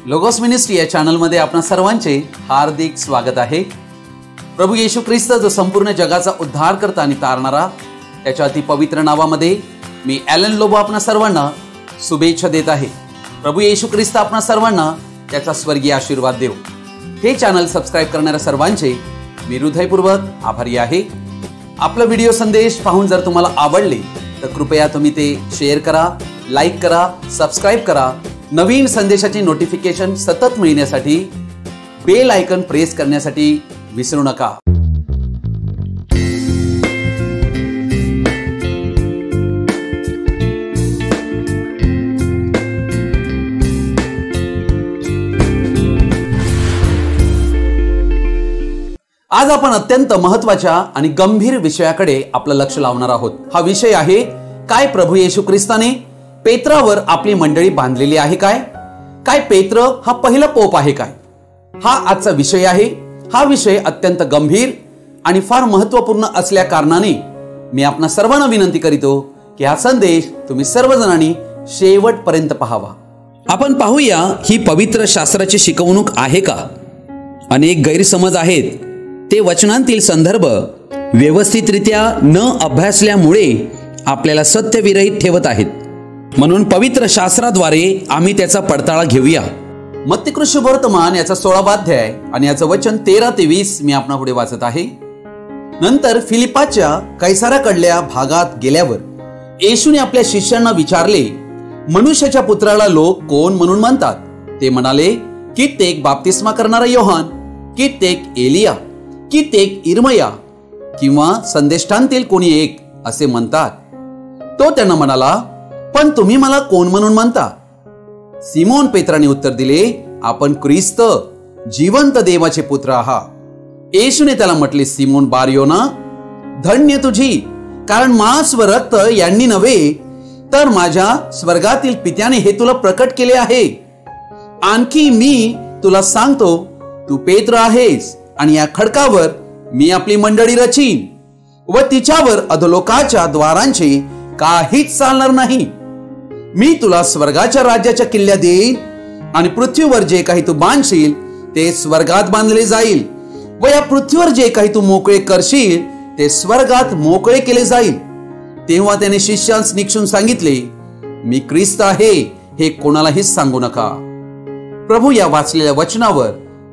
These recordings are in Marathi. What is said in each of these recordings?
लोगोस मिनिस्ट्री या चॅनलमध्ये आपणा सर्वांचे हार्दिक स्वागत आहे। प्रभू येशू ख्रिस्त जो संपूर्ण जगाचा उद्धार करता आणि तारणारा, त्याच्या अति पवित्र नावामध्ये मी ॲलन लोबो आपणा सर्वांना शुभेच्छा देत आहे। प्रभू येशू ख्रिस्त आपणा सर्वांना त्याचा स्वर्गीय आशीर्वाद देव। हे चॅनल सबस्क्राइब करणाऱ्या सर्वांचे मी हृदयपूर्वक आभारी आहे। आपला व्हिडिओ संदेश पाहून जर तुम्हाला आवडले तर कृपया तुम्ही ते शेअर करा, लाईक करा, सबस्क्राइब करा। नवीन संदेशाची नोटिफिकेशन सतत मिळण्यासाठी बेल आयकॉन प्रेस करण्यासाठी विसरू नका। आज आपण अत्यंत महत्त्वाच्या आणि गंभीर विषयाकडे आपलं लक्ष लावणार आहोत। हा विषय आहे, काय प्रभू येशू ख्रिस्ताने पेत्रावर आपली मंडळी बांधलेली आहे काय? काय पेत्र हा पहिला पोप आहे काय? हा आजचा विषय आहे। हा विषय अत्यंत गंभीर आणि फार महत्त्वपूर्ण असल्या कारणाने मी आपणा सर्वांना विनंती करीतो की हा संदेश तुम्ही सर्वजणांनी शेवटपर्यंत पाहावा। आपण पाहूया ही पवित्र शास्त्राची शिकवणूक आहे का? अनेक गैरसमज आहेत। ते वचनांतील संदर्भ व्यवस्थितरित्या न अभ्यासल्यामुळे आपल्याला सत्यविरहित ठेवत आहेत। म्हणून पवित्र शास्त्राद्वारे आम्ही त्याचा पडताळा घेऊया। मत्ती शुभवर्तमान याचा 16वा अध्याय आणि याचं वचन 13 ते 20 मी आपणा पुढे वाचत आहे। नंतर फिलिपाच्या कैसाराकडल्या भागात गेल्यावर येशूने आपल्या शिष्यांना विचारले, मनुष्याच्या पुत्राला लोक कोण म्हणून म्हणतात? ते म्हणाले, कित्येक बाप्तिस्मा करणारा योहान, कित्येक एलिया, कित्येक इर्मया किंवा संदेष्टांतील कोणी एक असे म्हणतात। तो त्यांना म्हणाला, पण तुम्ही मला कोण म्हणून म्हणता? सिमोन पेत्राने उत्तर दिले, आपण ख्रिस्त जिवंत देवाचे पुत्र आहात। येशूने त्याला म्हटले, सिमोन बारयोना, धन्य तुझी, कारण मांस व रक्त यांनी नव्हे तर माझ्या स्वर्गातील पित्याने हे तुला प्रकट केले आहे। आणखी मी तुला सांगतो, तू पेत्र आहेस आणि या खडकावर मी आपली मंडळी रचीन व तिच्यावर अधोलोकाच्या द्वारांचे काहीच चालणार नाही। मी तुला स्वर्गाच्या राज्याच्या किल्ल्या देईन आणि पृथ्वीवर जे काही तू बांधशील ते स्वर्गात बांधले जाईल व या पृथ्वीवर जे काही तू मोकळे करशील ते स्वर्गात मोकळे केले जाईल। तेव्हा त्याने शिष्यांस निक्षून सांगितले, मी ख्रिस्त आहे हे कोणालाही सांगू नका। प्रभू या वाचलेल्या वचनावर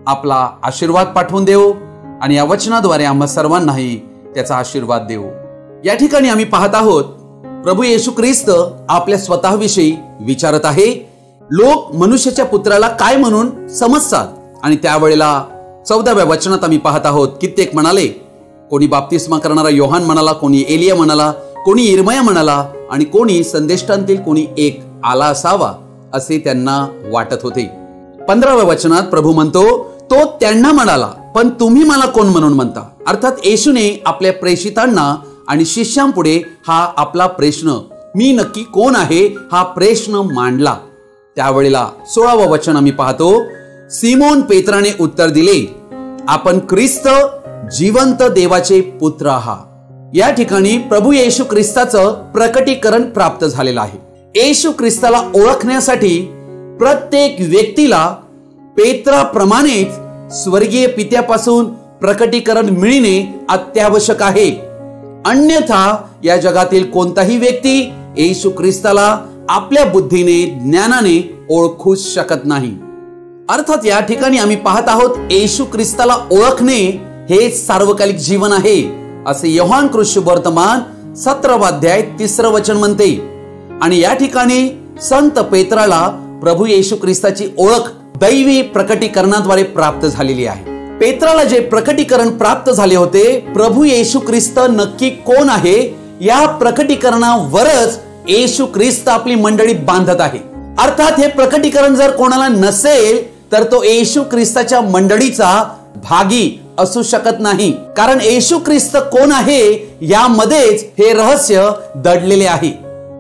आपला आशीर्वाद पाठवून देव आणि या वचनाद्वारे आम्हा सर्वांनाही त्याचा आशीर्वाद देव। या ठिकाणी आम्ही पाहत आहोत, प्रभू येशू ख्रिस्त आपल्या स्वतःविषयी विचारत आहे। लोक मनुष्याच्या पुत्राला काय म्हणून समजतात? आणि त्यावेळेला 14व्या वचनात आम्ही पाहत आहोत, कित्येक म्हणाले, कोणी बाप्तिस्मा करणारा योहान म्हणाला, कोणी एलिया म्हणाला, कोणी इर्मया म्हणाला आणि कोणी संदेष्टांतील कोणी एक आला असावा असे त्यांना वाटत होते। 15व्या वचनात प्रभू म्हणतो, तो त्यांना म्हणाला, पण तुम्ही मला कोण म्हणून म्हणता? अर्थात येशूने आपल्या प्रेषितांना आणि शिष्यांपुढे हा आपला प्रश्न, मी नक्की कोण आहे, हा प्रश्न मांडला। त्यावेळेला 16वं वचन आम्ही पाहतो, सिमोन पेत्राने उत्तर दिले, आपण ख्रिस्त जिवंत देवाचे पुत्र आहात। या ठिकाणी प्रभू येशू ख्रिस्ताचं प्रकटीकरण प्राप्त झालेलं आहे। येशू ख्रिस्ताला ओळखण्यासाठी प्रत्येक व्यक्तीला पेत्राप्रमाणेच स्वर्गीय पित्यापासून प्रकटीकरण मिळणे अत्यावश्यक आहे। अन्यथा या जगातील कोणताही व्यक्ती येशू ख्रिस्ताला आपल्या बुद्धीने, ज्ञानाने ओळखू शकत नाही। अर्थात या ठिकाणी आम्ही पाहत आहोत, येशू ख्रिस्ताला ओळखणे हे सार्वकालिक जीवन आहे असे योहान शुभवर्तमान 17वा अध्याय 3रं वचन म्हणते। आणि या ठिकाणी संत पेत्राला प्रभू येशू ख्रिस्ताची ओळख दैवी प्रकटीकरणाद्वारे प्राप्त झालेली आहे। पेत्राला जे प्रकटीकरण प्राप्त झाले होते, प्रभू येशू ख्रिस्त नक्की कोण आहे या प्रकटीकरणावरच येशू ख्रिस्त आपली मंडळी बांधत आहे। अर्थात हे प्रकटीकरण जर कोणाला नसेल तर तो येशू ख्रिस्ताच्या मंडळीचा भागी असू शकत नाही, कारण येशू ख्रिस्त कोण आहे यामध्येच हे रहस्य दडलेले आहे।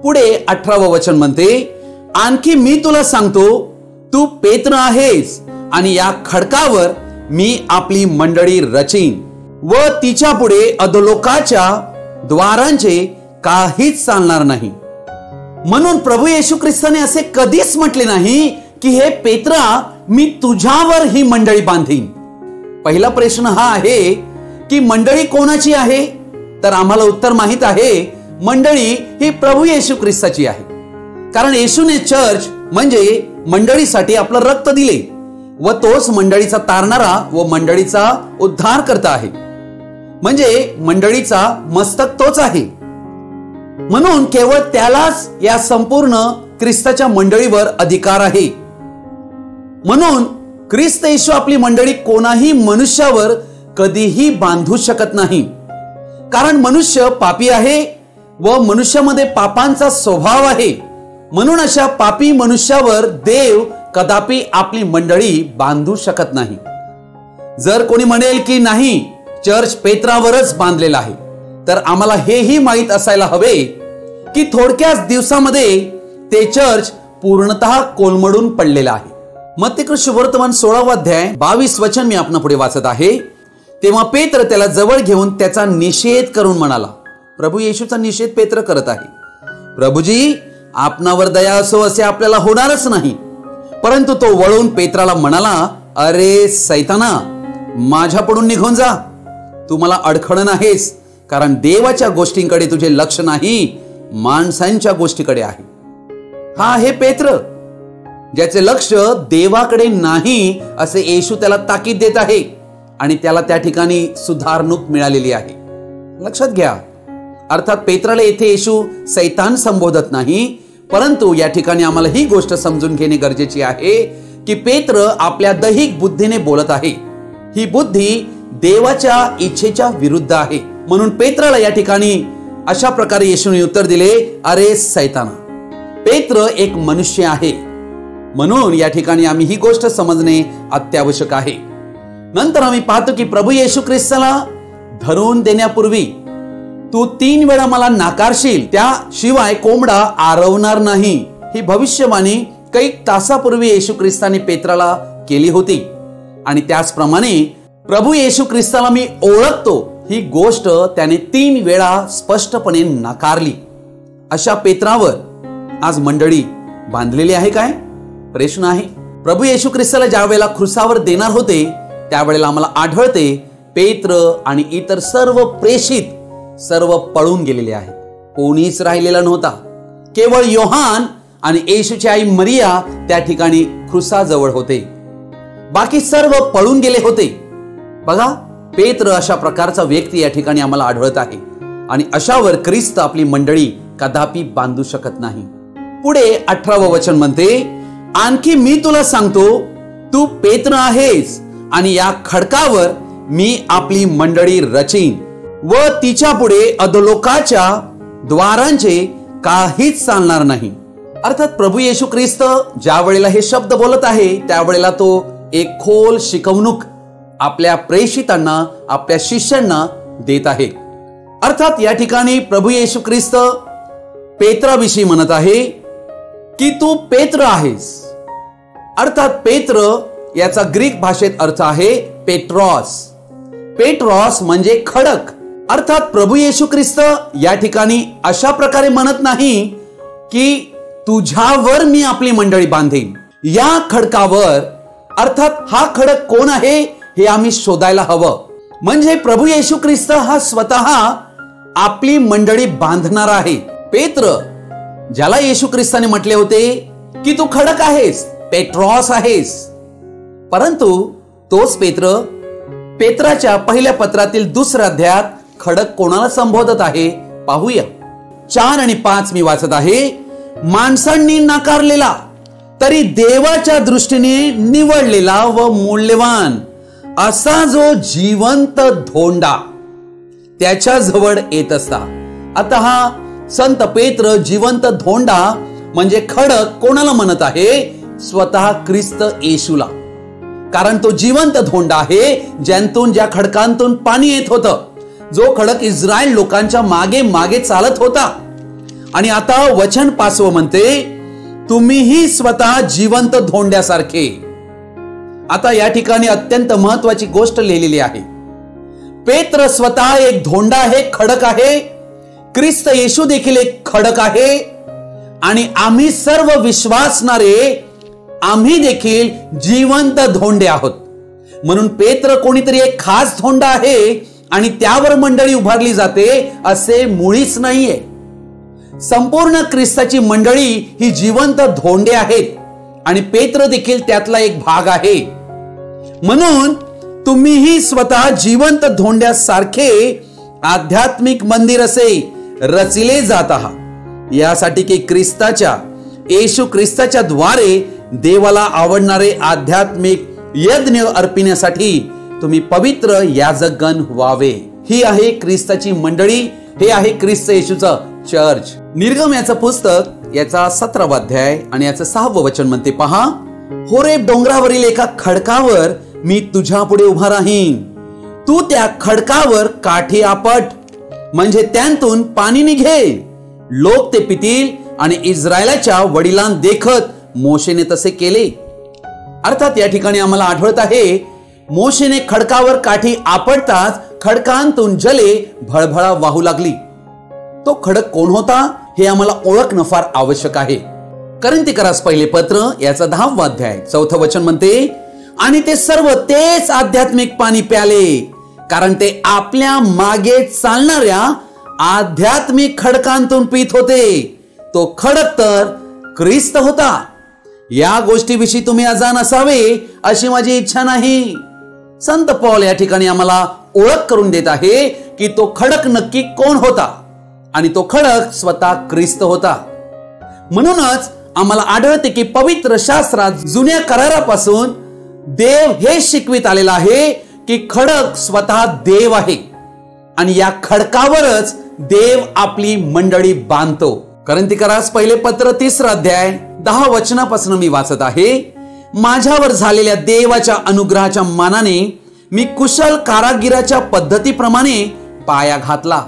पुढे 18वं वचन म्हणते, आणखी मी तुला सांगतो, तू पेत्र आहेस आणि या खडकावर मी आपली मंडळी रचीन व तिच्या पुढे अधोलोकाच्या द्वारांचे काहीच चालणार नाही। म्हणून प्रभू येशू ख्रिस्ताने असे कधीच म्हटले नाही की हे पेत्रा मी तुझ्यावर ही मंडळी बांधीन. पहिला प्रश्न हा आहे की मंडळी कोणाची आहे? तर आम्हाला उत्तर माहित आहे, मंडळी ही प्रभू येशू ख्रिस्ताची आहे. कारण येशूने चर्च म्हणजे मंडळीसाठी आपलं रक्त दिले व तोच मंडळीचा तारणारा व मंडळीचा उद्धार करता आहे. म्हणजे मंडळीचा मस्तक तोच आहे. म्हणून केवळ त्यालाच या संपूर्ण ख्रिस्ताच्या मंडळीवर अधिकार आहे. म्हणून ख्रिस्त येशू आपली मंडळी कोणाही मनुष्यावर कधीही बांधू शकत नाही. कारण मनुष्य पापी आहे व मनुष्यामध्ये पापांचा स्वभाव आहे. म्हणून अशा पापी मनुष्यावर देव कदापि आपली मंडळी बांधू शकत नाही. जर कोणी म्हणेल की नाही, चर्च पेत्रावरच बांधलेला आहे, तर आम्हाला हेही माहीत असायला हवे की थोडक्याच दिवसामध्ये ते चर्च पूर्णतः कोलमडून पडलेलं आहे. मत्ती शुभवर्तमान 16 अध्याय 22 वचन मी आपल्या पुढे वाचत आहे. तेव्हा पेत्र त्याला जवळ घेऊन त्याचा निषेध करून म्हणाला. प्रभू येशूचा निषेध पेत्र करत आहे. प्रभूजी, आपणावर दया असो असे आपल्याला होणारच नाही. परंतु तो वळून पेत्राला म्हणाला, अरे सैताना, माझ्याकडून निघून जा. तू मला अडखळण आहेस, कारण देवाच्या गोष्टींकडे तुझे लक्ष नाही, माणसांच्या गोष्टीकडे आहे. हा आहे पेत्र, ज्याचे लक्ष देवाकडे नाही असे येशू त्याला ताकीद देत आहे आणि त्याला त्या ठिकाणी सुधारणूक मिळालेली आहे. लक्षात घ्या, अर्थात पेत्राला येथे येशू सैतान संबोधत नाही, परंतु या ठिकाणी आम्हाला ही गोष्ट समजून घेणे गरजेचे आहे की पेत्र आपल्या दैहिक बुद्धीने बोलत आहे. ही बुद्धी देवाच्या इच्छेच्या विरुद्ध आहे. म्हणून पेत्राला या ठिकाणी अशा प्रकारे येशूने उत्तर दिले, अरे सैताना. पेत्र एक मनुष्य आहे. म्हणून या ठिकाणी आम्ही ही गोष्ट समजणे अत्यावश्यक आहे. नंतर आम्ही पाहतो की प्रभू येशू ख्रिस्ताला धरून देण्यापूर्वी तू 3 वेळा मला नाकारशील, त्याशिवाय कोंबडा आरवणार नाही, ही भविष्यवाणी काही तासापूर्वी येशू ख्रिस्ताने पेत्राला केली होती. आणि त्याचप्रमाणे प्रभू येशू ख्रिस्ताला मी ओळखतो ही गोष्ट त्याने 3 वेळा स्पष्टपणे नाकारली. अशा पेत्रावर आज मंडळी बांधलेली आहे काय? प्रश्न आहे. प्रभू येशू ख्रिस्ताला ज्या वेळेला क्रुसावर देणार होते त्यावेळेला आम्हाला आढळते पेत्र आणि इतर सर्व प्रेषित सर्व पळून गेलेले आहेत. कोणीच राहिलेला नव्हता. केवळ योहान आणि येशूची आई मरिया त्या ठिकाणी क्रुसाजवळ होते. बाकी सर्व पळून गेले होते. बघा, पेत्र अशा प्रकारचा व्यक्ती या ठिकाणी आम्हाला आढळत आहे. आणि अशावर ख्रिस्त आपली मंडळी कदापि बांधू शकत नाही. पुढे 18व वचन म्हणते, आणखी मी तुला सांगतो, तू पेत्र आहेस आणि या खडकावर मी आपली मंडळी रचीन व तिच्या पुढे अधोलोकाच्या द्वारांचे काहीच चालणार नाही. अर्थात प्रभू येशू ख्रिस्त ज्या वेळेला हे शब्द बोलत आहे त्यावेळेला तो एक खोल शिकवणूक आपल्या प्रेषितांना, आपल्या शिष्यांना देत आहे. अर्थात या ठिकाणी प्रभू येशू ख्रिस्त पेत्राविषयी म्हणत आहे की तू पेत्र आहेस. अर्थात पेत्र याचा ग्रीक भाषेत अर्थ आहे पेट्रॉस. पेट्रॉस म्हणजे खडक. अर्थात प्रभू येशू ख्रिस्त या ठिकाणी अशा प्रकारे म्हणत नाही की तुझ्यावर मी आपली मंडळी बांधेन. या खडकावर, अर्थात हा खडक कोण आहे हे आम्ही शोधायला हवं. म्हणजे प्रभू येशू ख्रिस्त हा स्वतः आपली मंडळी बांधणार आहे. पेत्र, ज्याला येशू ख्रिस्ताने म्हटले होते की तू खडक आहेस, पेट्रॉस आहेस, परंतु तोच पेत्र पेत्राच्या पहिल्या पत्रातील 2 अध्यायात खडक कोणाला संबोधत आहे पाहूया. 4 आणि 5 मी वाचत आहे. माणसांनी नाकारलेला तरी देवाच्या दृष्टीने निवडलेला व मूल्यवान असा जो जिवंत धोंडा त्याच्या जवळ येत असता. आता हा संत पेत्र जिवंत धोंडा म्हणजे खडक कोणाला म्हणत आहे? स्वतः ख्रिस्त येशूला. कारण तो जिवंत धोंडा आहे ज्यांतून, ज्या खडकांतून पाणी येत होतं. जो खडक इस्रायल लोकांच्या मागे मागे चालत होता. आणि आता वचन 5 म्हणते, तुम्हीही स्वतः जिवंत धोंड्यासारखे. आता या ठिकाणी अत्यंत महत्वाची गोष्ट लिहिलेली आहे. पेत्र स्वतः एक धोंडा आहे, खडक आहे. ख्रिस्त येशू देखील एक खडक आहे. आणि आम्ही सर्व विश्वासणारे आम्ही देखील जिवंत धोंडे आहोत. म्हणून पेत्र कोणीतरी एक खास धोंडा आहे आणि त्यावर मंडळी उभारली जाते असे मुळीच नाहीये. संपूर्ण ख्रिस्ताची मंडळी ही जिवंत धोंडे आहेत आणि पेत्र देखील त्यातला एक भाग आहे. म्हणून तुम्हीही स्वतः जिवंत धोंड्यासारखे आध्यात्मिक मंदिर असे रचिले जात आहात, यासाठी की येशू ख्रिस्ताच्या द्वारे देवाला आवडणारे आध्यात्मिक यज्ञ अर्पिण्यासाठी तुम्ही पवित्र याजकगण व्हावे. ही आहे ख्रिस्ताची मंडळी, हे आहे ख्रिस्त येशूचं चर्च. निर्गम याचं पुस्तक याचा 17वा अध्याय आणि याचं 6वं वचन म्हणते पहा, होरेब डोंगरावरील एका खडकावर मी तुझ्या पुढे उभा राहीन. तू त्या खडकावर काठी आपट, म्हणजे त्यांतून पाणी निघेल. लोक ते पितील आणि इस्रायलाच्या वडिलांना देखत मोशेने तसे केले. अर्थात या ठिकाणी आम्हाला आढळत आहे मोशेने खडकावर काठी आपटताच खडकांतून जले भळभळा वाहू लागली. तो खडक कोण होता हे आम्हाला ओळखणं फार आवश्यक आहे. कोरिन्थीकरास पहिले पत्र याचा 10वा अध्याय 4थं वचन म्हणते, आणि ते सर्व तेच आध्यात्मिक पाणी प्याले, कारण ते आपल्या मागे चालणाऱ्या आध्यात्मिक खडकांतून पित होते. तो खडक तर ख्रिस्त होता. या गोष्टीविषयी तुम्ही अजाण असावे अशी माझी इच्छा नाही. संत पौल या ठिकाणी आम्हाला ओळख करून देत आहे की तो खडक नक्की कोण होता, आणि तो खडक स्वतः ख्रिस्त होता. म्हणूनच आम्हाला आढळते की पवित्र शास्त्रात जुन्या करारापासून देव हे शिकवित आलेला आहे की खडक स्वतः देव आहे आणि या खडकावरच देव आपली मंडळी बांधतो. कोरिन्थीकरास पहिले पत्र 3रा अध्याय 10 वचनापासून मी वाचत आहे. माझ्यावर झालेल्या देवाच्या अनुग्रहाच्या मानाने मी कुशल कारागिराच्या पद्धतीप्रमाणे पाया घातला.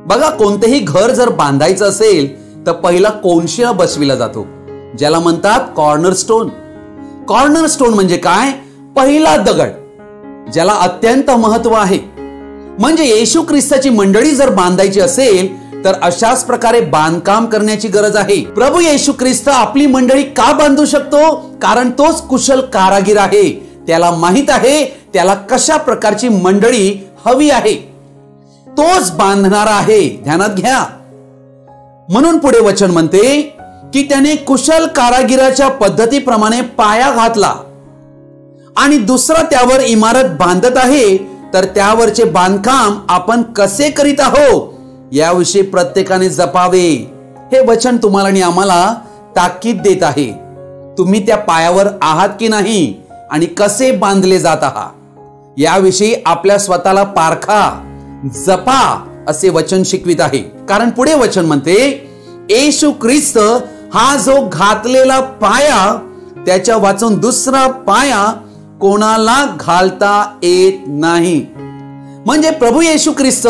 बघा, कोणतेही घर जर बांधायचं असेल तर पहिला कोनशिळा बसविला जातो, ज्याला म्हणतात कॉर्नरस्टोन. कॉर्नरस्टोन म्हणजे काय? पहिला दगड, ज्याला अत्यंत महत्व आहे. म्हणजे येशू ख्रिस्ताची मंडळी जर बांधायची असेल तर अशाच प्रकारे बांधकाम करण्याची गरज आहे. प्रभू येशू ख्रिस्त आपली मंडळी का बांधू शकतो? कारण तोच कुशल कारागीर आहे. त्याला माहित आहे त्याला कशा प्रकारची मंडळी हवी आहे. तोच बांधणारा आहे, ध्यानात घ्या. म्हणून पुढे वचन म्हणते की त्याने कुशल कारागिराच्या पद्धतीप्रमाणे पाया घातला आणि दुसरा त्यावर इमारत बांधत आहे. तर त्यावरचे बांधकाम आपण कसे करीत आहोत याविषयी प्रत्येकाने जपावे. हे वचन तुम्हाला आणि आम्हाला ताकीद देत आहे. तुम्ही त्या पायावर आहात की नाही आणि कसे बांधले जात आहात याविषयी आपल्या स्वतःला पारखा, जपा असे वचन शिकवित आहे. कारण पुढे वचन म्हणते, येशू ख्रिस्त हा जो घातलेला पाया, त्याच्या वाचून दुसरा पाया कोणाला घालता येत नाही. म्हणजे प्रभू येशू ख्रिस्त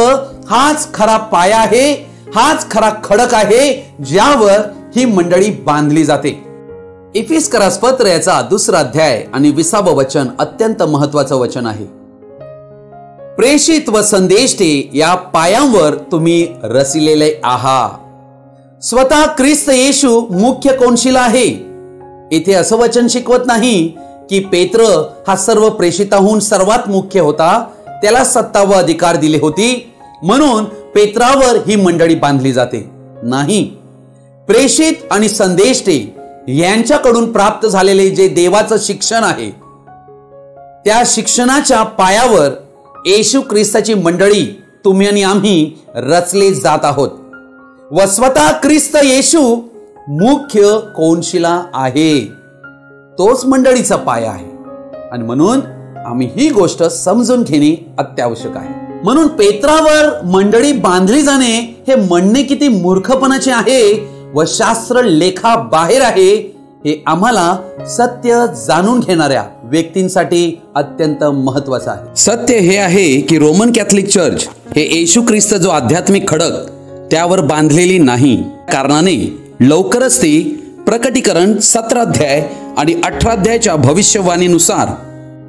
हाच खरा पाया आहे, हाच खरा खडक आहे ज्यावर ही मंडळी बांधली जाते. इफिसकरास पत्र याचा 2रा अध्याय आणि 20वे वचन अत्यंत महत्वाचं वचन आहे. प्रेषित व संदेष्टे या पायांवर तुम्ही रचिलेले आहात. स्वतः ख्रिस्त येशू मुख्य कोनशिला आहे. इथे असं वचन शिकवत नाही की पेत्र हा सर्व प्रेषिताहून सर्वात मुख्य होता, त्याला 7वा अधिकार दिले होती म्हणून पेत्रावर ही मंडळी बांधली जाते. नाही, प्रेषित आणि संदेष्टे यांच्याकडून प्राप्त झालेले जे देवाचं शिक्षण आहे त्या शिक्षणाच्या पायावर येशू ख्रिस्ताची मंडळी तुम्ही आणि आम्ही रचले जात आहोत व स्वतः ख्रिस्त येशू मुख्य कोनशिला आहे. तोच मंडळीचा पाया आहे आणि म्हणून आम्ही ही गोष्ट समजून घेणे अत्यावश्यक आहे. म्हणून पेत्रावर मंडळी बांधली जाणे हे म्हणणे किती मूर्खपणाचे आहे व शास्त्र लेखा बाहेर आहे हे आम्हाला सत्य जाणून घेणाऱ्या व्यक्तींसाठी अत्यंत महत्वाचं आहे. सत्य हे आहे की रोमन कॅथलिक चर्च हे येशू ख्रिस्त जो आध्यात्मिक खडक त्यावर बांधलेली नाही. कारणाने लवकरच ती प्रकटीकरण 17 अध्याय आणि 18 अध्यायाच्या भविष्यवाणीनुसार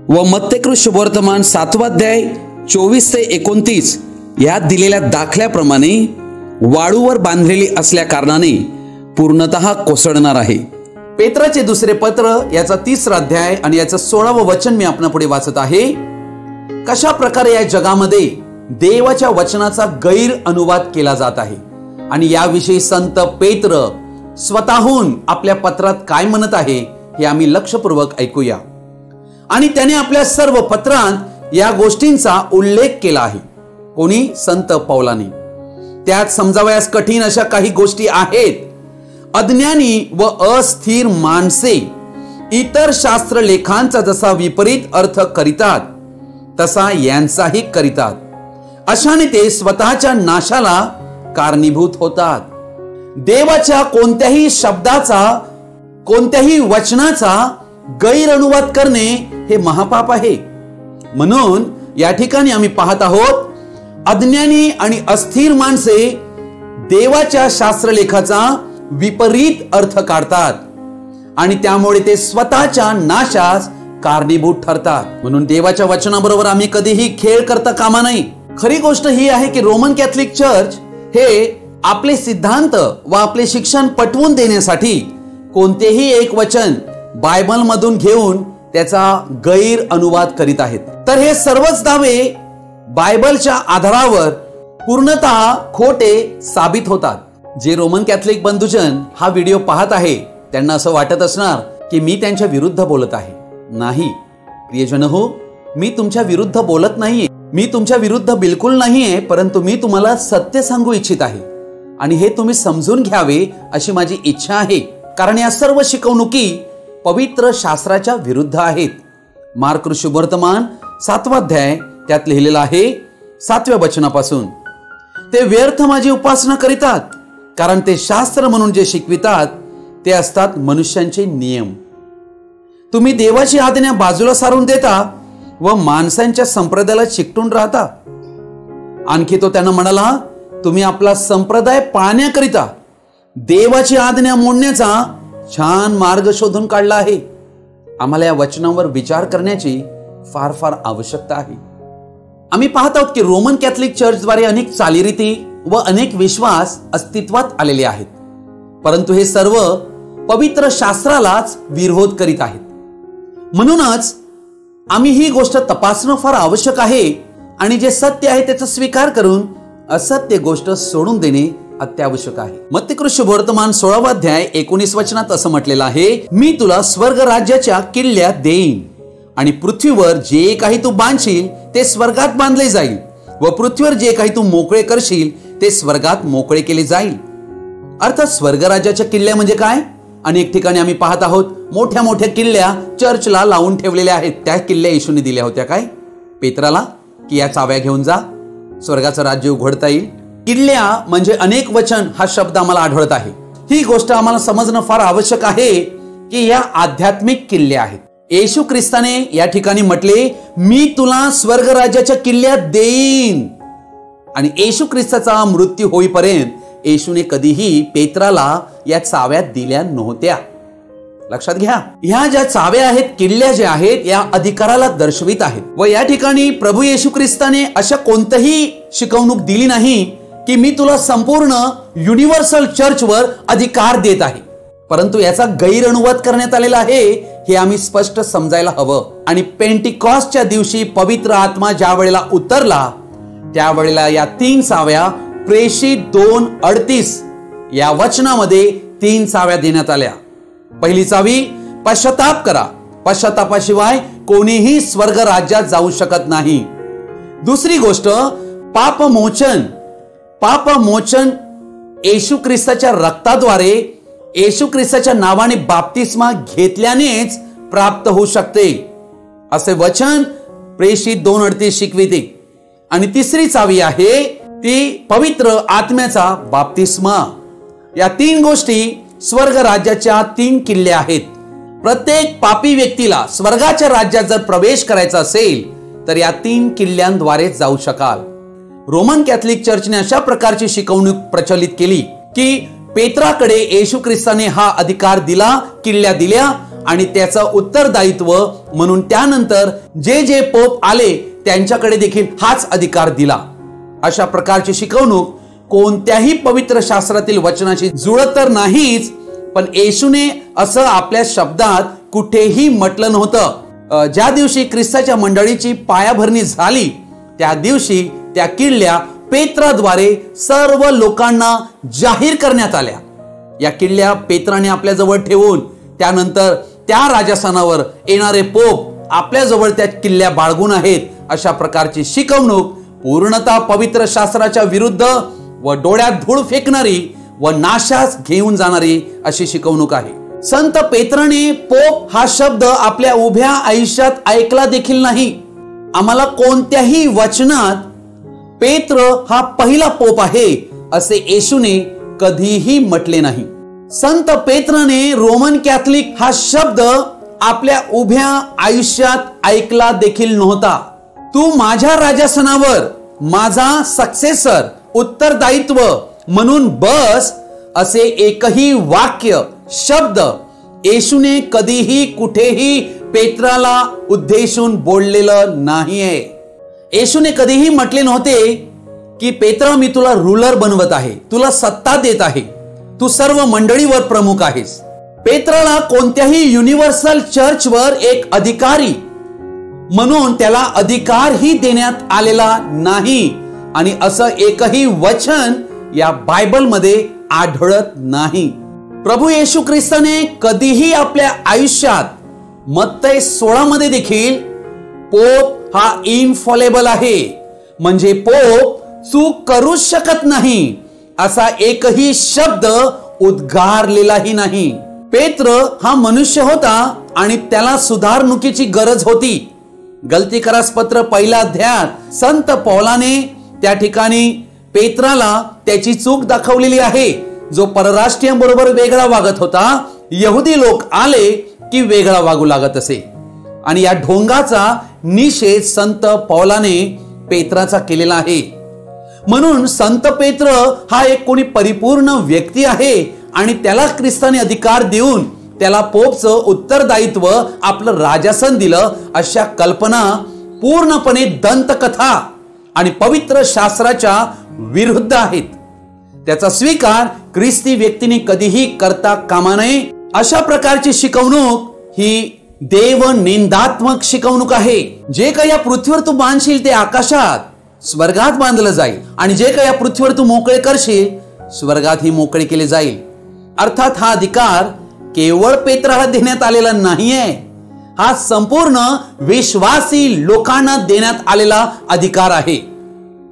व मत्तेकृष्ण वर्तमान 7वा अध्याय 24 ते 29 यात दिलेल्या दाखल्याप्रमाणे वाळूवर बांधलेली असल्या कारणाने पूर्णतः कोसळणार आहे. पेत्राचे दुसरे पत्र याचा 3रा अध्याय आणि याचं 16वं वचन मी आपणापुढे वाचत आहे. कशा प्रकारे या जगामध्ये देवाच्या वचनाचा गैर अनुवाद केला जात आहे आणि याविषयी संत पेत्र स्वतःहून आपल्या पत्रात काय म्हणत आहे हे आम्ही लक्षपूर्वक ऐकूया. आणि त्याने आपल्या सर्व पत्रांत या गोष्टींचा उल्लेख केला आहे. कोणी? संत पौलाने. त्यात समजावयास कठीण अशा काही गोष्टी आहेत. अज्ञानी व अस्थिर माणसे इतर शास्त्र लेखांचा जसा विपरीत अर्थ करीतात तसा यांचाही करीतात. अशाने ते स्वतःच्या नाशाला कारणीभूत होतात. देवाच्या कोणत्याही शब्दाचा, कोणत्याही वचनाचा गैर अनुवाद करणे हे महापाप आहे. म्हणून या ठिकाणी आम्ही पाहत आहोत, अज्ञानी आणि अस्थिर माणसे देवाच्या शास्त्रलेखाचा विपरीत अर्थ काढतात आणि त्यामुळे ते स्वतःच्या नाशास कारणीभूत ठरतात. म्हणून देवाच्या वचनाबरोबर आम्ही कधीही खेळ करता कामा नाही. खरी गोष्ट ही आहे की रोमन कॅथलिक चर्च हे आपले सिद्धांत व आपले शिक्षण पटवून देण्यासाठी कोणतेही एक वचन बायबल मधून घेऊन त्याचा गैर अनुवाद करीत आहेत. तर हे सर्वच दावे बायबलच्या आधारावर पूर्णतः खोटे साबित होतात. जे रोमन कॅथलिक बंधुजन हा व्हिडिओ पाहत आहे त्यांना असं वाटत असणार की मी त्यांच्या विरुद्ध बोलत आहे. नाही प्रियजन हो, मी तुमच्या विरुद्ध बोलत नाहीये. मी तुमच्या विरुद्ध बिलकुल नाहीये, परंतु मी तुम्हाला सत्य सांगू इच्छित आहे आणि हे तुम्ही समजून घ्यावे अशी माझी इच्छा आहे. कारण या सर्व शिकवणुकी पवित्र शास्त्राच्या विरुद्ध आहेत. मार्क शुभवर्तमान 7वा अध्याय त्यात लिहिलेला आहे 7व्या वचनापासून, ते व्यर्थ माझी उपासना करीतात, कारण ते शास्त्र म्हणून जे शिकवितात ते असतात मनुष्यांचे नियम. तुम्ही देवाची आज्ञा बाजूला सारून देता व माणसांच्या संप्रदायाला चिकटून राहता. आणखी तो त्यांना म्हणाला, तुम्ही आपला संप्रदाय पाळण्याकरिता देवाची आज्ञा मोडण्याचा छान मार्ग शोधून काढला आहे. आम्हाला या वचनावर विचार करण्याची फार फार आवश्यकता आहे. आम्ही पाहत आहोत की रोमन कॅथलिक चर्चद्वारे अनेक चालीरीती व अनेक विश्वास अस्तित्वात आलेले आहेत, परंतु हे सर्व पवित्र शास्त्रालाच विरोध करीत आहेत. म्हणूनच आम्ही ही गोष्ट तपासणं फार आवश्यक आहे आणि जे सत्य आहे त्याचा स्वीकार करून असत्य गोष्ट सोडून देणे अत्यावश्यक आहे. मत्ती शुभवर्तमान 16वा अध्याय 19 वचनात असं म्हटलेलं आहे, मी तुला स्वर्ग राज्याच्या किल्ल्या देईन आणि पृथ्वीवर जे काही तू बांधशील ते स्वर्गात बांधले जाईल व पृथ्वीवर जे काही तू मोकळे करशील ते स्वर्गात मोकळे केले जाईल. अर्थात स्वर्ग राज्याच्या किल्ल्या म्हणजे काय? अनेक ठिकाणी आम्ही पाहत आहोत मोठ्या मोठ्या किल्ल्या चर्चला लावून ठेवलेल्या आहेत. त्या किल्ल्या येशूने दिल्या होत्या काय? पेत्राला, की या चाव्या घेऊन जा, स्वर्गाचं राज्य उघडता येईल. किल्ल्या म्हणजे अनेक वचन हा शब्द आम्हाला आढळत आहे. ही गोष्ट आम्हाला समजणं फार आवश्यक आहे की या आध्यात्मिक किल्ल्या आहेत. येशू ख्रिस्ताने या ठिकाणी म्हटले, मी तुला स्वर्ग राज्याच्या किल्ल्यात देईन. आणि येशू ख्रिस्ताचा मृत्यू होईपर्यंत येशूने कधीही पेत्राला या चाव्या दिल्या नव्हत्या. लक्षात घ्या, ह्या ज्या चाव्या आहेत, किल्ल्या ज्या आहेत, या अधिकाराला दर्शवित आहेत. व या ठिकाणी प्रभू येशू ख्रिस्ताने अशा कोणतीही शिकवणूक दिली नाही की मी तुला संपूर्ण युनिव्हर्सल चर्चवर अधिकार देत आहे, परंतु याचा गैर अनुवाद करण्यात आलेला आहे. हे आम्ही स्पष्ट समजायला हवं. आणि पेंटिकॉस्टच्या दिवशी पवित्र आत्मा ज्या वेळेला उतरला त्यावेळेला या 3 चाव्या प्रेषित 2:38 या वचनामध्ये 3 चाव्या देण्यात आल्या. पहिली चावी, पश्चाताप करा, पश्चातापाशिवाय कोणीही स्वर्ग राज्यात जाऊ शकत नाही. दुसरी गोष्ट, पापमोचन. पापमोचन येशू ख्रिस्ताच्या रक्ताद्वारे, येशू ख्रिस्ताच्या नावाने बाप्तिस्मा घेतल्यानेच प्राप्त होऊ शकते असे वचन प्रेषित 2:38 शिकविते. आणि तिसरी चावी आहे ती पवित्र आत्म्याचा बाप्तिस्मा. या 3 गोष्टी स्वर्ग राज्याच्या 3 किल्ल्या आहेत. प्रत्येक पापी व्यक्तीला स्वर्गाच्या राज्यात जर प्रवेश करायचा असेल तर या 3 किल्ल्यांद्वारे जाऊ शकाल. रोमन कॅथलिक चर्चने अशा प्रकारची शिकवणूक प्रचलित केली की पेत्राकडे येशू ख्रिस्ताने हा अधिकार दिला, किल्ल्या दिल्या आणि त्याचं उत्तरदायित्व म्हणून त्यानंतर जे जे पोप आले त्यांच्याकडे देखील हाच अधिकार दिला. अशा प्रकारची शिकवणूक कोणत्याही पवित्र शास्त्रातील वचनाशी जुळत तर नाहीच, पण येशूने असं आपल्या शब्दात कुठेही म्हटलं नव्हतं. ज्या दिवशी ख्रिस्ताच्या मंडळीची पायाभरणी झाली त्या दिवशी त्या किल्ल्या पेत्राद्वारे सर्व लोकांना जाहीर करण्यात आल्या. या किल्ल्या पेत्राने आपल्या जवळ ठेवून त्यानंतर त्या राजासनावर येणारे पोप आपल्या जवळ त्या किल्ल्या बाळगून आहेत अशा प्रकारची शिकवणूक पूर्णतः पवित्र शास्त्राच्या विरुद्ध व डोळ्यात धूळ फेकणारी व नाशास घेऊन जाणारी अशी शिकवणूक आहे. संत पेत्राने पोप हा शब्द आपल्या उभ्या आयुष्यात ऐकला देखील नाही. आम्हाला कोणत्याही वचनात पेत्र हा पहिला पोप आहे असे येशूने कधीही म्हटले नाही. संत पेत्राने रोमन कॅथलिक हा शब्द आपल्या उभ्या आयुष्यात ऐकला देखील नव्हता. तू माझ्या राजासनावर माझा सक्सेसर उत्तरदायित्व म्हणून बस असे एकही वाक्य शब्द येशूने कधीही कुठेही पेत्राला उद्देशून बोललेलं नाहीये. येशूने कधीही म्हटले नव्हते की पेत्रा मी तुला रूलर बनवत आहे, तुला सत्ता देत आहे, तू सर्व मंडळीवर प्रमुख आहेस. पेत्राला कोणत्याही युनिव्हर्सल चर्चवर एक अधिकारी म्हणून त्याला अधिकारही देण्यात आलेला नाही आणि असं एकही वचन या बायबलमध्ये आढळत नाही. प्रभू येशू ख्रिस्ताने कधीही आपल्या आयुष्यात मत्तई 16 मध्ये देखील पोप हा इनफॉलेबल आहे म्हणजे पोप चूक करू शकत नाही असा एकही शब्द उद्गारलेलाही नाही. पेत्र हा मनुष्य होता आणि त्याला सुधारणुकीची गरज होती. गलतीकरास पत्र 1 अध्यायात संत पौलाने त्या ठिकाणी पेत्राला त्याची चूक दाखवलेली आहे. जो परराष्ट्रीयांबरोबर वेगळा वागत होता, यहुदी लोक आले की वेगळा वागू लागत असे आणि या ढोंगाचा निषेध संत पौलाने पेत्राचा केलेला आहे. म्हणून संत पेत्र हा एक कोणी परिपूर्ण व्यक्ती आहे आणि त्याला ख्रिस्ताने अधिकार देऊन त्याला पोपचं उत्तरदायित्व आपलं राजासन दिलं अशा कल्पना पूर्णपणे दंतकथा आणि पवित्र शास्त्राच्या विरुद्ध आहेत. त्याचा स्वीकार ख्रिस्ती व्यक्तीने कधीही करता कामा नये. अशा प्रकारची शिकवणूक ही देव निंदात्मक शिकवणूक आहे. जे काही या पृथ्वीवर तू बांधशील ते आकाशात स्वर्गात बांधलं जाईल आणि जे काही या पृथ्वीवर तू मोकळे करशील स्वर्गातही मोकळे केले जाईल. अर्थात हा अधिकार केवळ पेत्राला देण्यात आलेला नाहीये, हा संपूर्ण विश्वासी लोकांना देण्यात आलेला अधिकार आहे.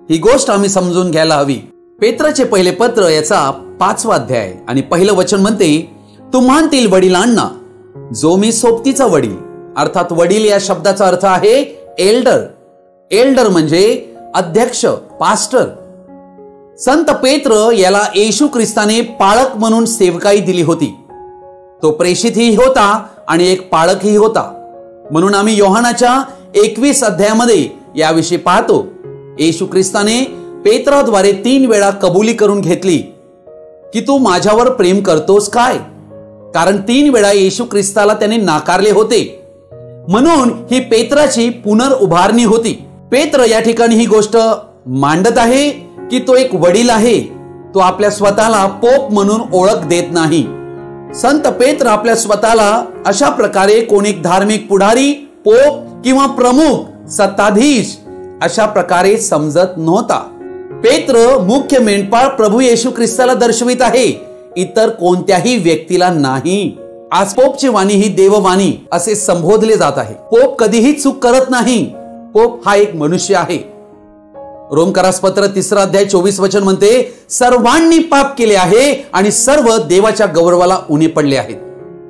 ही गोष्ट आम्ही समजून घ्यायला हवी. पेत्राचे पहिले पत्र याचा 5वा अध्याय आणि पहिलं वचन म्हणते, तुम्हांतील वडिलांना जो मी सोबतीचा वडील. अर्थात वडील या शब्दाचा अर्थ आहे एल्डर. एल्डर म्हणजे अध्यक्ष, पास्टर. संत पेत्र याला येशू ख्रिस्ताने पाळक म्हणून सेवकाई दिली होती. तो प्रेषितही होता आणि एक पाळकही होता. म्हणून आम्ही योहानाच्या 21 अध्यायामध्ये याविषयी पाहतो. येशू ख्रिस्ताने पेत्राद्वारे 3 वेळा कबुली करून घेतली की तू माझ्यावर प्रेम करतोस काय, कारण 3 वेळा येशू ख्रिस्ताला त्याने नाकारले होते. म्हणून ही पेत्राची पुनर्उभारणी होती. पेत्र या ठिकाणी ही गोष्ट मांडत आहे की तो एक वडील आहे. तो आपल्या स्वतःला पोप म्हणून ओळख देत नाही. संत पेत्र आपल्या स्वतःला अशा प्रकारे कोणी धार्मिक पुढारी, पोप किंवा प्रमुख, सत्ताधीश अशा प्रकारे समजत नव्हता. पेत्र मुख्य मेंढपाळ प्रभू येशू ख्रिस्ताला दर्शवित आहे, इतर कोणत्याही व्यक्तीला नाही. आज पोपची वाणी ही देववाणी असे संबोधले जात आहे. पोप कधीही चूक करत नाही. पोप हा एक मनुष्य आहे. रोमकरास पत्र 3 अध्याय 24 वचन म्हणते, सर्वांनी पाप केले आहे आणि सर्व देवाच्या गौरवाला उणे पडले आहेत.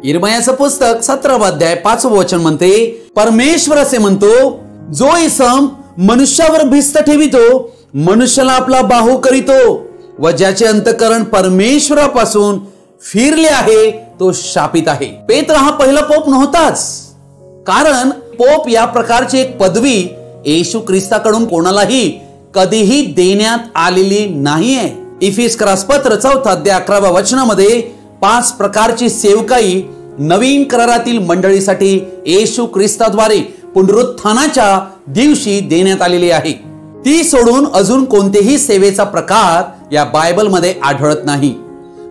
इर्मयाचं पुस्तक 17 अध्याय 5 वचन म्हणते, परमेश्वर असे म्हणतो, जो इसम मनुष्यावर भिस्त ठेवितो मनुष्याला आपला बाहू करीतो व ज्याचे अंतःकरण परमेश्वरापासून फिरले आहे तो शापित आहे. पेत्र हा पहिला पोप नव्हताच, कारण पोप या प्रकारची एक पदवी येशू ख्रिस्ताकडून कोणालाही कधीही देण्यात आलेली नाहीये. इफिसकरास पत्र 4 अध्याय 11 वचनामध्ये 5 प्रकारची सेवकाई नवीन करारातील मंडळीसाठी येशू ख्रिस्ताद्वारे पुनरुत्थानाच्या दिवशी देण्यात आलेली आहे. ती सोडून अजून कोणतेही सेवेचा प्रकार या बायबलमध्ये आढळत नाही.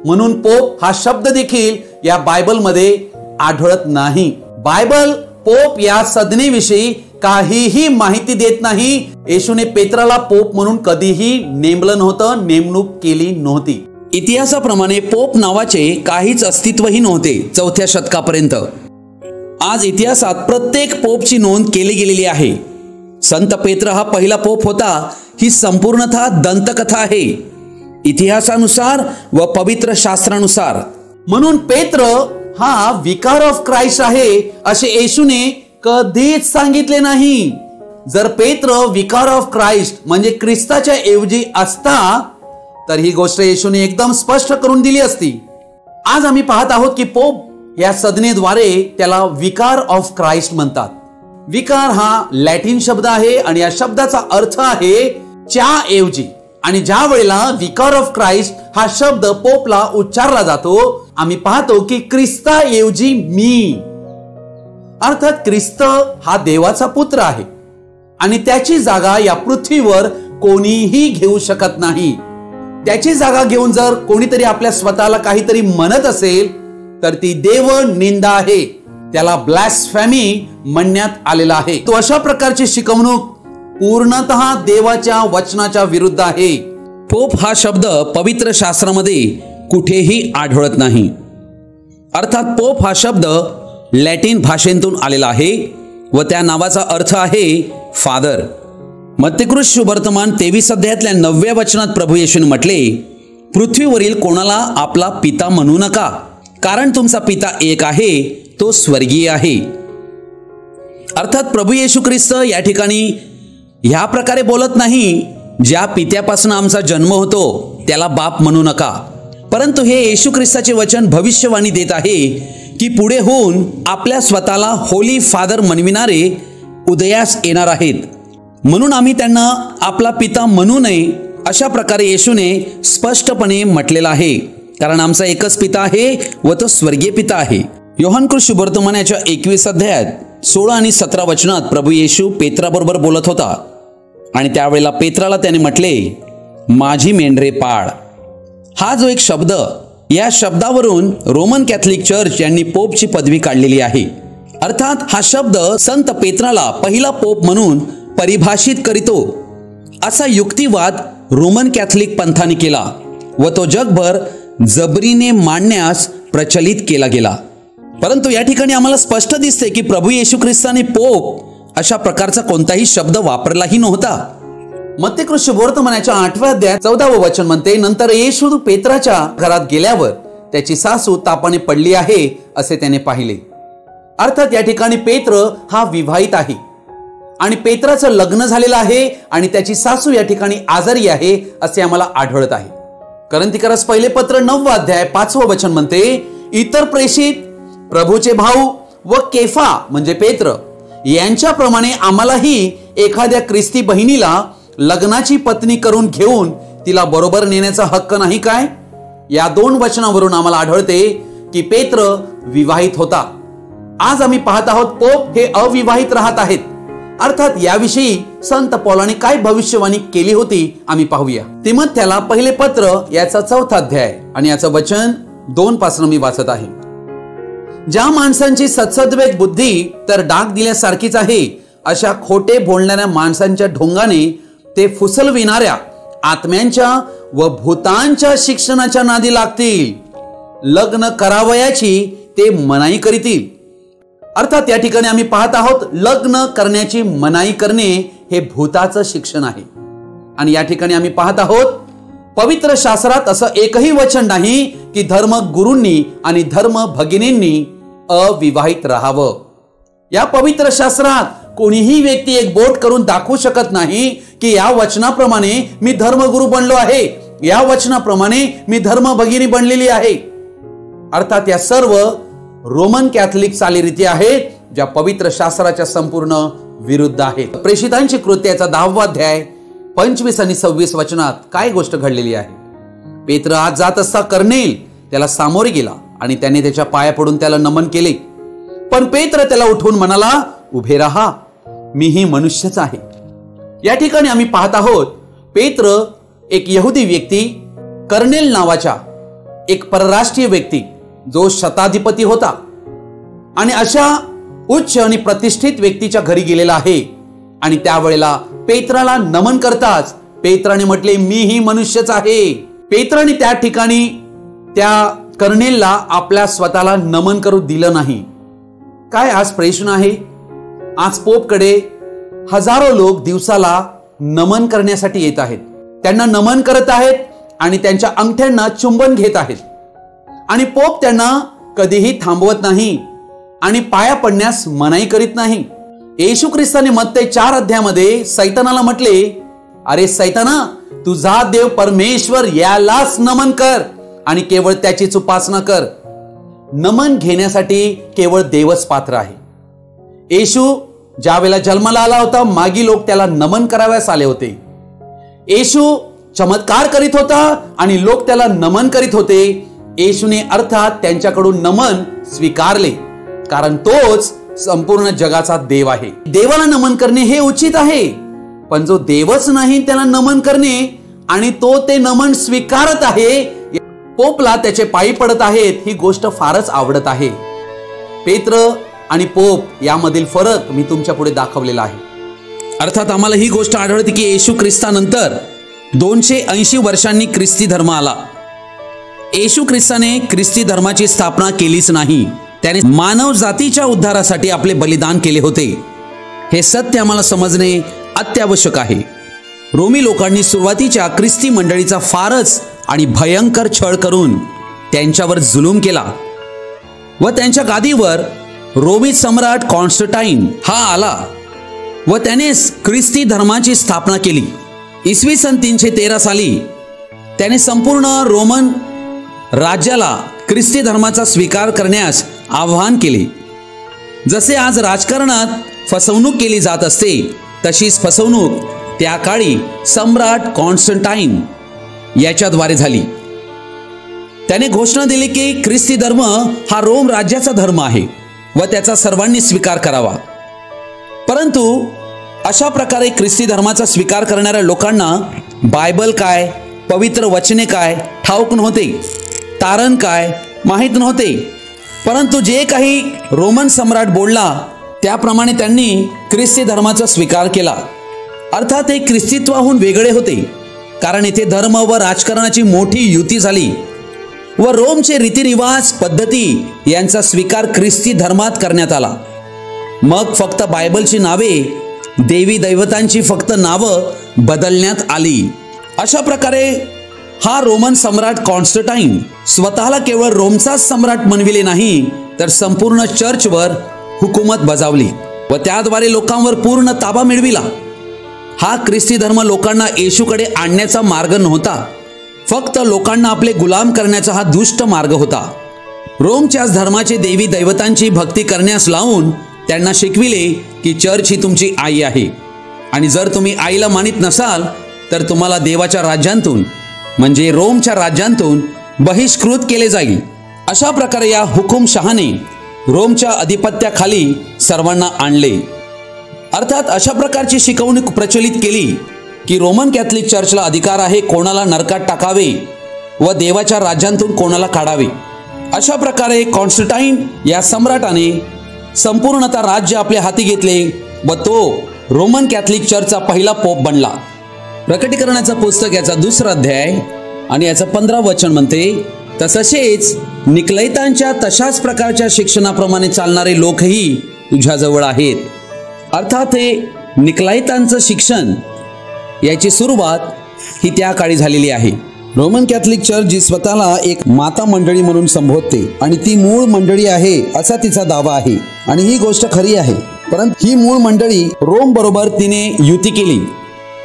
म्हणून पोप हा शब्द देखील या बायबलमध्ये आढळत नाही. बायबल पोप या संज्ञेविषयी काहीही माहिती देत नाही. येशूने पेत्राला पोप म्हणून कधीही नेमलं नव्हतं, नेमणूक केली नव्हती. इतिहासाप्रमाणे पोप नावाचे काहीच अस्तित्वही नव्हते 4थ्या शतकापर्यंत. आज इतिहासात प्रत्येक पोपची नोंद केली गेलेली आहे. संत पेत्र हा पहिला पोप होता ही संपूर्णतः दंतकथा आहे, इतिहासानुसार व पवित्र शास्त्रानुसार. म्हणून पेत्र हा विकार ऑफ क्राइस्ट आहे असे येशूने कधीच सांगितले नाही. जर पेत्र विकार ऑफ क्राइस्ट म्हणजे ख्रिस्ताच्या ऐवजी असता तर ही गोष्ट येशूने एकदम स्पष्ट करून दिली असती. आज आम्ही पाहत आहोत की पोप या संज्ञेद्वारे त्याला विकार ऑफ क्राइस्ट म्हणतात. विकार हा लॅटिन शब्द आहे आणि या शब्दाचा अर्थ आहे च्या ऐवजी. आणि ज्या वेळेला विकार ऑफ क्राइस्ट हा शब्द पोपला उच्चारला जातो, आम्ही पाहतो की ख्रिस्ताऐवजी मी, अर्थात ख्रिस्त हा देवाचा पुत्र आहे आणि त्याची जागा या पृथ्वीवर कोणीही घेऊ शकत नाही. त्याची जागा घेऊन जर कोणीतरी आपल्या स्वतःला काहीतरी म्हणत असेल तर ती देव निंदा आहे, त्याला ब्लॅस्फेमी म्हणण्यात आलेला आहे. तो अशा प्रकारची शिकवणूक पूर्णतः देवाच्या वचनाच्या विरुद्ध आहे. पोप हा शब्द पवित्र शास्त्रामध्ये कुठेही आढळत नाही. अर्थात पोप हा शब्द लॅटिन भाषेतून आलेला आहे व त्या नावाचा अर्थ आहे फादर. मत्तेकृत शुभवर्तमान 23 अध्यायातल्या 9व्या वचनात प्रभू येशूने म्हटले, पृथ्वीवरील कोणाला आपला पिता म्हणू नका, कारण तुमचा पिता एक आहे, तो स्वर्गीय आहे. अर्थात प्रभू येशू ख्रिस्त या ठिकाणी ह्या प्रकारे बोलत नाही, ज्या पित्यापासून आमचा जन्म होतो त्याला बाप म्हणू नका. परंतु हे येशू ख्रिस्ताचे वचन भविष्यवाणी देत आहे की पुढे होऊन आपल्या स्वतःला होली फादर म्हणविणारे उदयास येणार आहेत. म्हणून आम्ही त्यांना आपला पिता म्हणू नये अशा प्रकारे येशूने स्पष्टपणे म्हटलेलं आहे, कारण आमचा एकच पिता आहे व तो स्वर्गीय पिता आहे. योहानकृत शुभवर्तमानाच्या 21 अध्यायात 16 आणि 17 वचनात प्रभू येशू पेत्राबरोबर बोलत होता आणि त्यावेळेला पेत्राला त्याने म्हटले, माझी मेंढरे पाळ. हा जो एक शब्द, या शब्दावरून रोमन कॅथलिक चर्च यांनी पोपची पदवी काढलेली आहे. अर्थात हा शब्द संत पेत्राला पहिला पोप म्हणून परिभाषित करीतो असा युक्तिवाद रोमन कॅथलिक पंथाने केला व तो जगभर जबरीने मांडण्यास प्रचलित केला गेला. परंतु या ठिकाणी आम्हाला स्पष्ट दिसते की प्रभू येशू ख्रिस्ताने पोप अशा प्रकारचा कोणताही शब्द वापरलाही नव्हता. मत्तेकृत शुभवर्तमानाच्या 8व्या अध्यायात 14वे वचन म्हणते, नंतर येशू पेत्राच्या घरात गेल्यावर त्याची सासू तापाने पडली आहे असे त्याने पाहिले. अर्थात या ठिकाणी पेत्र हा विवाहित आहे आणि पेत्राचं लग्न झालेलं आहे आणि त्याची सासू या ठिकाणी आजारी आहे असे आम्हाला आढळत आहे. करंथीकरास पहिले पत्र 9वा अध्याय 5वं वचन म्हणते, इतर प्रेषित, प्रभूचे भाऊ व केफा म्हणजे पेत्र यांच्याप्रमाणे आम्हालाही एखाद्या ख्रिस्ती बहिणीला लग्नाची पत्नी करून घेऊन तिला बरोबर नेण्याचा हक्क नाही काय? या 2 वचनावरून आम्हाला आढळते की पेत्र विवाहित होता. आज आम्ही पाहत आहोत पोप हे अविवाहित राहत आहेत. अर्थात याविषयी संत पौलाने काय भविष्यवाणी केली होती आम्ही पाहूया. तिमोथेला पहिले पत्र याचा 4था अध्याय आणि याचं वचन 2 पासून मी वाचत आहे. ज्या माणसांची सत्सद्वेग बुद्धी तर डाग दिल्यासारखीच आहे, अशा खोटे बोलणाऱ्या माणसांच्या ढोंगाने ते फुसलविणाऱ्या आत्म्यांच्या व भूतांच्या शिक्षणाच्या नादी लागतील. लग्न करावयाची ते मनाई करीतील. अर्थात या ठिकाणी आम्ही पाहत आहोत लग्न करण्याची मनाई करणे हे भूताचं शिक्षण आहे. आणि या ठिकाणी आम्ही पाहत आहोत पवित्र शास्त्रात असं एकही वचन नाही की धर्म गुरूंनी आणि धर्म भगिनींनी अविवाहित राहावं. या पवित्र शास्त्रात कोणीही व्यक्ती एक बोट करून दाखवू शकत नाही की या वचनाप्रमाणे मी धर्मगुरू बनलो आहे, या वचनाप्रमाणे मी धर्म भगिनी बनलेली आहे. अर्थात या सर्व रोमन कॅथलिक चालीरीती आहेत ज्या पवित्र शास्त्राच्या संपूर्ण विरुद्ध आहेत. प्रेषितांची कृत्याचा 10वा अध्याय 25 आणि 26 वचनात काय गोष्ट घडलेली आहे. पेत्र आत जात असता कर्नेल त्याला सामोरे गेला आणि त्याने त्याच्या पाया पडून त्याला नमन केले. पण पेत्र त्याला उठवून म्हणाला, उभे राहा, मीही मनुष्यच आहे. या ठिकाणी आम्ही पाहत आहोत पेत्र एक यहुदी व्यक्ती कर्नेल नावाच्या एक परराष्ट्रीय व्यक्ती जो शताधिपती होता आणि अशा उच्च आणि प्रतिष्ठित व्यक्तीच्या घरी गेलेला आहे आणि त्यावेळेला पेत्राला नमन करताच पेत्राने म्हटले, मीही मनुष्यच आहे. पेत्राने त्या ठिकाणी त्या कर्नेलला आपल्या स्वतःला नमन करू दिलं नाही. काय आज प्रश्न आहे? आज पोपकडे हजारो लोक दिवसाला नमन करण्यासाठी येत आहेत. त्यांना नमन करत आहेत आणि त्यांच्या अंगठ्यांना चुंबन घेत आहेत आणि पोप त्यांना कधीही थांबवत नाही आणि पाया पडण्यास मनाई करीत नाही. येशू ख्रिस्ताने मत्ते 4 अध्यायामध्ये सैतानाला म्हटले, अरे सैताना, तुझा देव परमेश्वर यालाच नमन कर आणि केवळ त्याचीच उपासना कर. नमन घेण्यासाठी केवळ देवच पात्र आहे. येशू ज्या वेळेला जन्माला आला होता, मागी लोक त्याला नमन करावयास आले होते. येशू चमत्कार करीत होता आणि लोक त्याला नमन करीत होते. येशूने अर्थात त्यांच्याकडून नमन स्वीकारले, कारण तोच संपूर्ण जगाचा देव आहे. देवाला नमन करणे हे उचित आहे, पण जो देवच नाही त्याला नमन करणे आणि तो ते नमन स्वीकारत आहे, पोपला त्याचे पायी पडत आहेत, ही गोष्ट फारच आवडत आहे. पेत्र आणि पोप यामधील फरक मी तुमच्या पुढे दाखवलेला आहे. अर्थात आम्हाला ही गोष्ट आढळते की येशू ख्रिस्तानंतर 280 वर्षांनी ख्रिस्ती धर्म आला. येशू ख्रिस्ताने ख्रिस्ती धर्माची स्थापना केलीच नाही, त्याने मानव जातीच्या उद्धारासाठी आपले बलिदान केले होते. हे सत्य आम्हाला समजणे अत्यावश्यक आहे. रोमी लोकांनी सुरुवातीच्या ख्रिस्ती मंडळीचा फारच आणि भयंकर छळ करून त्यांच्यावर जुलूम केला व त्यांच्या गादीवर रोमी सम्राट कॉन्स्टंटाईन हा आला व त्याने ख्रिस्ती धर्माची स्थापना केली. इसवी सन 313 साली त्याने संपूर्ण रोमन राज्याला ख्रिस्ती धर्माचा स्वीकार करण्यास आवाहन केले. जसे आज राजकारणात फसवणूक केली जात असते, तशीच फसवणूक त्या काळी सम्राट कॉन्स्टंटाईन याच्याद्वारे झाली. त्याने घोषणा दिली की ख्रिस्ती धर्म हा रोम राज्याचा धर्म आहे व त्याचा सर्वांनी स्वीकार करावा. परंतु अशा प्रकारे ख्रिस्ती धर्माचा स्वीकार करणाऱ्या लोकांना बायबल काय, पवित्र वचने काय ठाऊक नव्हते, तारण काय माहीत नव्हते. परंतु जे काही रोमन सम्राट बोलला त्याप्रमाणे त्यांनी ख्रिस्ती धर्माचा स्वीकार केला. अर्थात हे ख्रिस्तीत्वाहून वेगळे होते, कारण येथे धर्म व राजकारणाची मोठी युती झाली व रोमचे रीतिरिवाज पद्धती यांचा स्वीकार ख्रिस्ती धर्मात करण्यात आला. मग फक्त बायबलची नावे, देवी दैवतांची फक्त नावं बदलण्यात आली. अशा प्रकारे हा रोमन सम्राट कॉन्स्टंटाईन स्वतःला केवळ रोमचाच सम्राट म्हणविले नाही, तर संपूर्ण चर्चवर हुकूमत बजावली व त्याद्वारे लोकांवर पूर्ण ताबा मिळविला. हा ख्रिस्ती धर्म लोकांना येशूकडे आणण्याचा मार्ग नव्हता, फक्त लोकांना आपले गुलाम करण्याचा हा दुष्ट मार्ग होता. रोमच्याच धर्माचे देवी दैवतांची भक्ती करण्यास लावून त्यांना शिकविले की चर्च ही तुमची आई आहे आणि जर तुम्ही आईला मानित नसाल तर तुम्हाला देवाच्या राज्यांतून म्हणजे रोमच्या राज्यांतून बहिष्कृत केले जाईल. अशा प्रकारे या हुकुमशहाने रोमच्या अधिपत्याखाली सर्वांना आणले. अर्थात अशा प्रकारची शिकवणूक प्रचलित केली की रोमन कॅथलिक चर्चला अधिकार आहे कोणाला नरकात टाकावे व देवाच्या राज्यांतून कोणाला काढावे. अशा प्रकारे कॉन्स्टंटाईन या सम्राटाने संपूर्णतः राज्य आपल्या हाती घेतले व तो रोमन कॅथलिक चर्चचा पहिला पोप बनला. प्रकटीकरणाचं पुस्तक याचा 2रा अध्याय आणि याचं 15 वचन म्हणते, तसेच निकलैतांच्या तशाच प्रकारच्या शिक्षणाप्रमाणे चालणारे लोकही तुझ्याजवळ आहेत. अर्थात हे निकलैतांचं शिक्षण याची सुरुवात ही त्या काळी झालेली आहे. रोमन कॅथलिक चर्च जी स्वतःला एक माता मंडळी म्हणून संबोधते आणि ती मूळ मंडळी आहे असा तिचा दावा आहे आणि ही गोष्ट खरी आहे. परंतु ही मूळ मंडळी रोम बरोबर तिने युती केली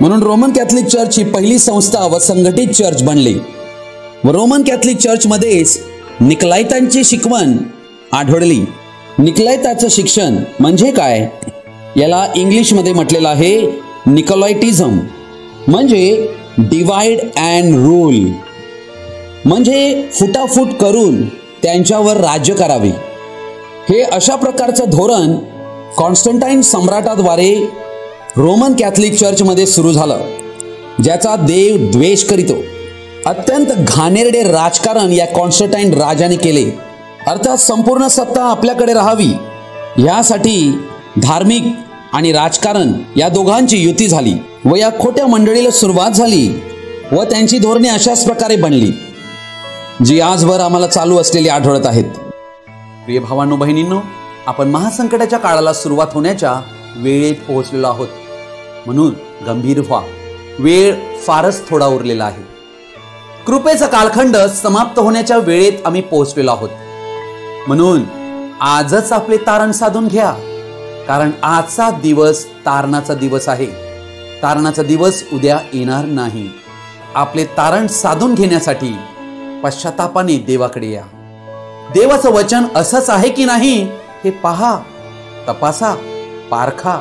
म्हणून रोमन कॅथलिक चर्च ही पहिली संस्था व संघटित चर्च बनली व रोमन कॅथलिक चर्चमध्येच निकलैतांची शिकवण आढळली. निकलैताचं शिक्षण म्हणजे काय, याला इंग्लिशमध्ये म्हटलेलं आहे निकोलाइटिझम, म्हणजे डिवाइड अँड रूल, म्हणजे फुटाफूट करून त्यांच्यावर राज्य करावे. हे अशा प्रकारचं धोरण कॉन्स्टंटाईन सम्राटाद्वारे रोमन कॅथलिक चर्चमध्ये सुरू झालं, ज्याचा देव द्वेष करीतो. अत्यंत घाणेरडे राजकारण या कॉन्स्टंटाईन राजाने केले। अर्थात संपूर्ण सत्ता आपल्याकडे राहावी यासाठी धार्मिक आणि राजकारण या दोघांची युती झाली व या खोट्या मंडळीला सुरुवात झाली व त्यांची धोरणे अशाच प्रकारे बनली जी आजवर आम्हाला चालू असलेली आढळत आहेत। प्रिय भावांनो बहिणींनो, आपण महासंकटाच्या काळाला सुरुवात होण्याच्या वेळेत पोहोचलेलो आहोत, म्हणून गंभीर व्हा। वेळ फारच थोडा उरलेला आहे। कृपेचा कालखंड समाप्त होण्याच्या वेळेत आम्ही पोहोचलेलो आहोत, म्हणून आजच आपले तारण साधून घ्या, कारण आजचा दिवस तारणाचा दिवस आहे। तारणाचा दिवस उद्या येणार नाही। आपले तारण साधून घेण्यासाठी पश्चातापाने देवाकडे या। देवाचं वचन असंच आहे की नाही हे पहा, तपासा, पारखा।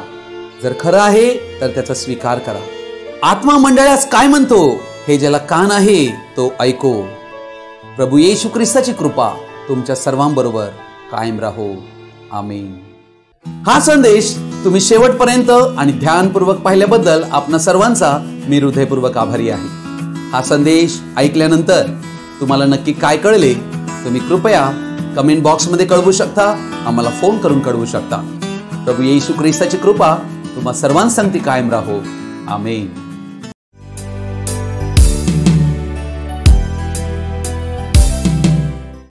जर खरं आहे तर त्याचा स्वीकार करा। आत्मा मंडळास काय म्हणतो हे ज्याला कान आहे तो ऐको। प्रभू येशू ख्रिस्ताची कृपा तुमच्या सर्वांबरोबर कायम राहो। आमेन। हा संदेश तुम्ही शेवटपर्यंत आणि ध्यानपूर्वक पाहिल्याबद्दल आपणा सर्वांचा मी हृदयपूर्वक आभारी आहे। हा संदेश ऐकल्यानंतर तुम्हाला नक्की काय कळले तुम्ही कृपया कमेंट बॉक्समध्ये कळवू शकता, आम्हाला फोन करून कळवू शकता। प्रभू येशू ख्रिस्ताची कृपा तुम्हा सर्वांसंगती कायम राहो। आमेन।